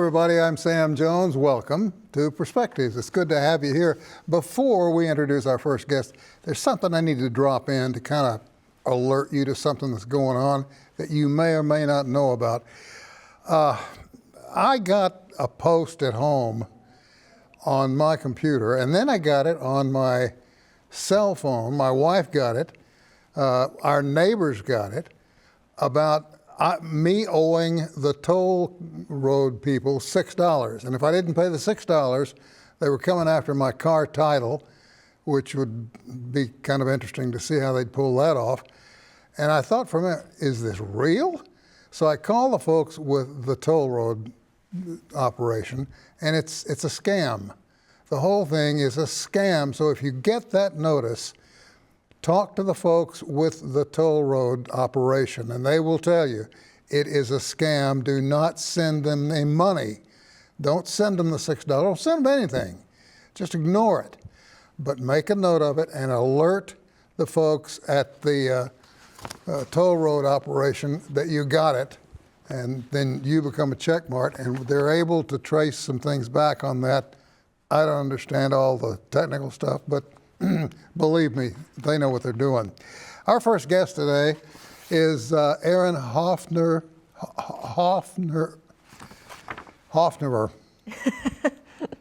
everybody. I'm Sam Jones. Welcome to Perspectives. It's good to have you here. Before we introduce our first guest, there's something I need to drop in to kind of alert you to something that's going on that you may or may not know about. I got a post at home on my computer, and then I got it on my cell phone. My wife got it. Our neighbors got it about me owing the toll road people $6. And if I didn't pay the $6, they were coming after my car title, which would be kind of interesting to see how they'd pull that off. And I thought for a minute, is this real? So I called the folks with the toll road operation, and it's a scam. The whole thing is a scam. So if you get that notice, talk to the folks with the toll road operation, and they will tell you it is a scam. Do not send them any money. Don't send them the $6. Don't send them anything. Just ignore it. But make a note of it and alert the folks at the toll road operation that you got it, and then you become a checkmark, and they're able to trace some things back on that. I don't understand all the technical stuff, but believe me, they know what they're doing. Our first guest today is Erin Hofener.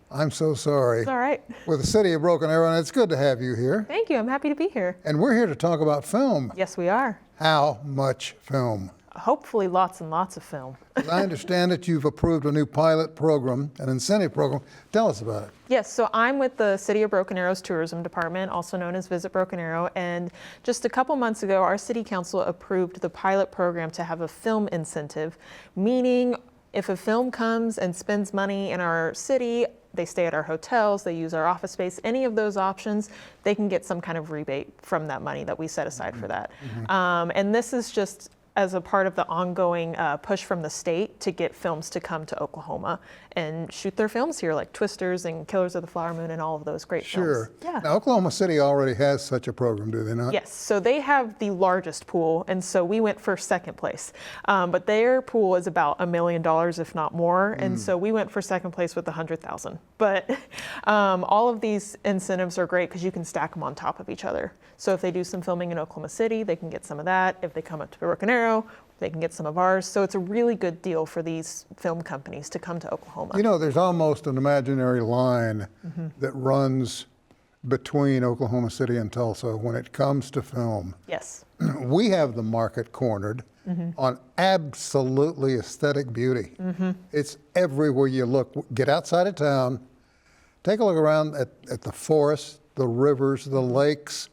I'm so sorry. It's all right. With the City of Broken Arrow, and it's good to have you here. Thank you. I'm happy to be here. And we're here to talk about film. Yes, we are. How much film? Hopefully lots and lots of film. I understand that you've approved a new pilot program, an incentive program. Tell us about it. Yes, so I'm with the City of Broken Arrow's Tourism Department, also known as Visit Broken Arrow, and just a couple months ago, our City Council approved the pilot program to have a film incentive, meaning if a film comes and spends money in our city, they stay at our hotels, they use our office space, any of those options, they can get some kind of rebate from that money that we set aside for that. And this is just as a part of the ongoing push from the state to get films to come to Oklahoma and shoot their films here, like Twisters and Killers of the Flower Moon and all of those great films. Sure. Yeah. Now, Oklahoma City already has such a program, do they not? Yes, so they have the largest pool, and so we went for second place. But their pool is about $1 million, if not more, and so we went for second place with 100,000. But all of these incentives are great because you can stack them on top of each other. So if they do some filming in Oklahoma City, they can get some of that. If they come up to Broken Arrow, they can get some of ours. So it's a really good deal for these film companies to come to Oklahoma. You know, there's almost an imaginary line that runs between Oklahoma City and Tulsa when it comes to film. Yes. We have the market cornered on absolutely aesthetic beauty. It's everywhere you look. Get outside of town, take a look around at the forests, the rivers, the lakes.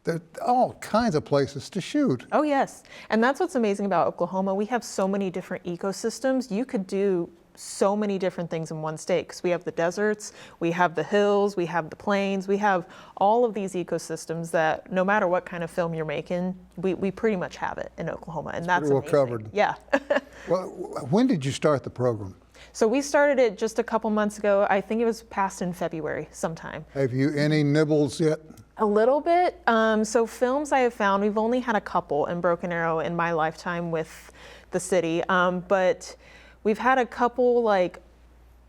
There's all kinds of places to shoot. Oh, yes. And that's what's amazing about Oklahoma. We have so many different ecosystems. You could do so many different things in one state because we have the deserts, we have the hills, we have the plains, we have all of these ecosystems that no matter what kind of film you're making, we pretty much have it in Oklahoma. And that's well amazing. Covered. Yeah. Well, when did you start the program? So we started it just a couple months ago. I think it was passed in February sometime. Have you any nibbles yet? A little bit. So films I have found, we've only had a couple in Broken Arrow in my lifetime with the city, but we've had a couple, like,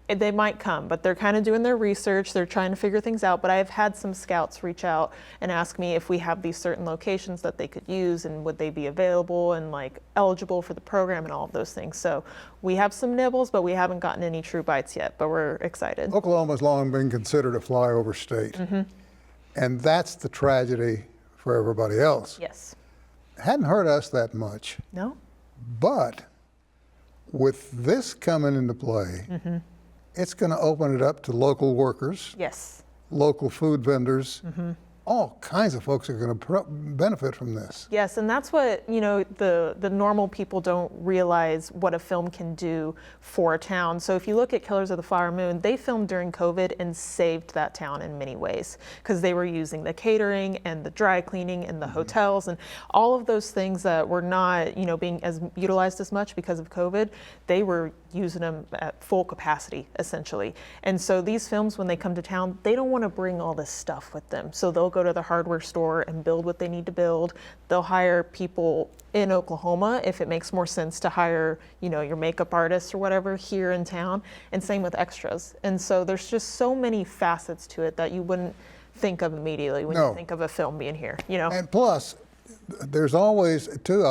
they might come, but they're kind of doing their research, they're trying to figure things out, but I've had some scouts reach out and ask me if we have these certain locations that they could use and would they be available and like eligible for the program and all of those things. So we have some nibbles, but we haven't gotten any true bites yet, but we're excited. Oklahoma's long been considered a flyover state. And that's the tragedy for everybody else. Yes. Hadn't hurt us that much. No? But with this coming into play, it's going to open it up to local workers, Yes. local food vendors, all kinds of folks are going to benefit from this. Yes, and that's what, you know, the normal people don't realize what a film can do for a town. So if you look at Killers of the Flower Moon, they filmed during COVID and saved that town in many ways because they were using the catering and the dry cleaning and the hotels and all of those things that were not, you know, being as utilized as much because of COVID. They were using them at full capacity, essentially. And so these films, when they come to town, they don't want to bring all this stuff with them. So they'll go go to the hardware store and build what they need to build. They'll hire people in Oklahoma if it makes more sense to hire, your makeup artists or whatever here in town, and same with extras. And so there's just so many facets to it that you wouldn't think of immediately when you think of a film being here, And plus, there's always, too,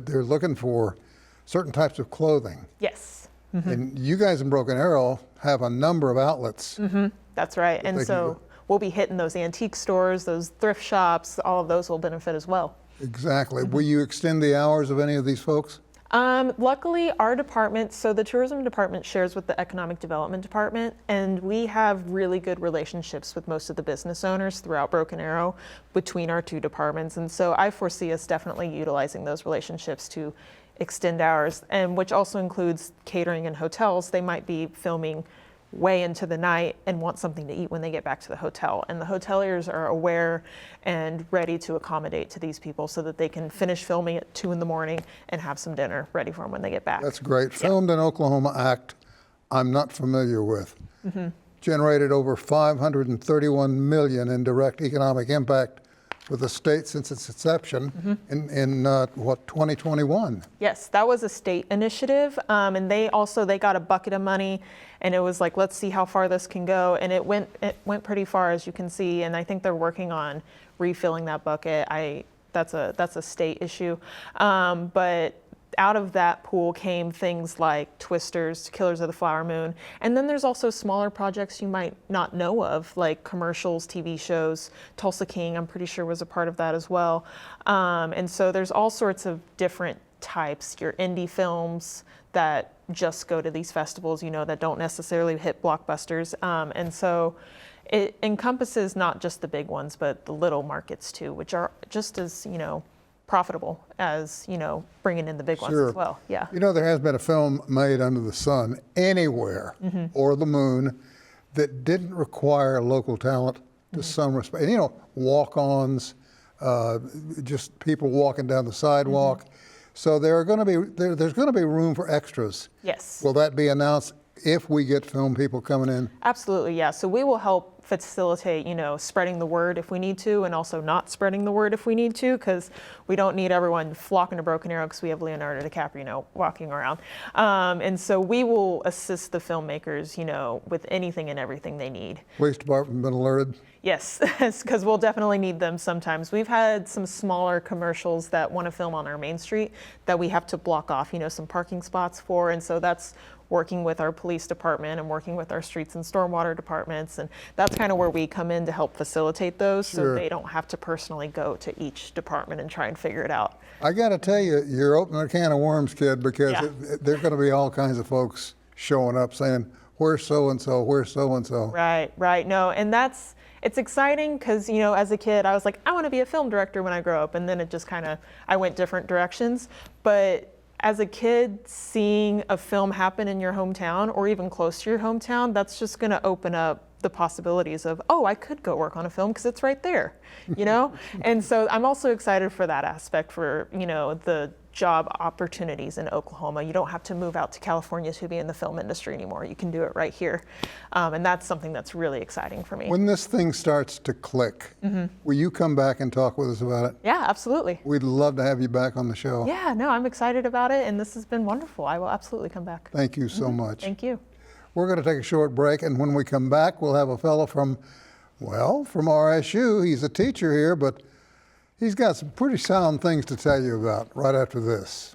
they're looking for certain types of clothing. Yes. And you guys in Broken Arrow have a number of outlets. That's right. And so we'll be hitting those antique stores, those thrift shops, all of those will benefit as well. Exactly. Will you extend the hours of any of these folks? Luckily, our department, so the tourism department shares with the economic development department, and we have really good relationships with most of the business owners throughout Broken Arrow between our two departments. And so I foresee us definitely utilizing those relationships to extend hours, and which also includes catering and hotels. They might be filming way into the night and want something to eat when they get back to the hotel. And the hoteliers are aware and ready to accommodate to these people so that they can finish filming at 2 in.the morning and have some dinner ready for them when they get back. That's great. Filmed in Oklahoma Act, I'm not familiar with. Generated over $531 million in direct economic impact with the state since its inception in 2021? Yes, that was a state initiative, and they got a bucket of money, and it was like, let's see how far this can go, and it went pretty far, as you can see, and I think they're working on refilling that bucket. That's a state issue, but out of that pool came things like Twisters, Killers of the Flower Moon, and then there's also smaller projects you might not know of, like commercials, TV shows. Tulsa King, I'm pretty sure, was a part of that as well. And so there's all sorts of different types. Your indie films that just go to these festivals, that don't necessarily hit blockbusters. And so it encompasses not just the big ones, but the little markets too, which are just as, profitable as, bringing in the big ones as well. Yeah. There has been a film made under the sun anywhere or the moon that didn't require local talent to some respect. And, walk-ons, just people walking down the sidewalk. So there's going to be room for extras. Yes. Will that be announced if we get film people coming in? Absolutely, yeah. So we will help facilitate, spreading the word if we need to, and also not spreading the word if we need to, because we don't need everyone flocking to Broken Arrow because we have Leonardo DiCaprio, walking around. And so we will assist the filmmakers, with anything and everything they need. Police department been alerted? Yes, because we'll definitely need them sometimes. We've had some smaller commercials that want to film on our main street that we have to block off, some parking spots for, and so that's working with our police department and working with our streets and stormwater departments, and that's kind of where we come in to help facilitate those, so they don't have to personally go to each department and try and figure it out. I got to tell you, you're opening a can of worms, kid, because there's going to be all kinds of folks showing up saying, where's so-and-so, where's so-and-so? Right. No, and it's exciting because, as a kid, I was like, I want to be a film director when I grow up, and then it just I went different directions. But as a kid, seeing a film happen in your hometown or even close to your hometown, that's just going to open up the possibilities of, oh, I could go work on a film because it's right there, And so I'm also excited for that aspect for, the job opportunities in Oklahoma. You don't have to move out to California to be in the film industry anymore. You can do it right here. And that's something that's really exciting for me. When this thing starts to click, will you come back and talk with us about it? Yeah, absolutely. We'd love to have you back on the show. Yeah, no, I'm excited about it, and this has been wonderful. I will absolutely come back. Thank you so much. Thank you. We're going to take a short break, and when we come back, we'll have a fellow from RSU. He's a teacher here, but he's got some pretty sound things to tell you about right after this.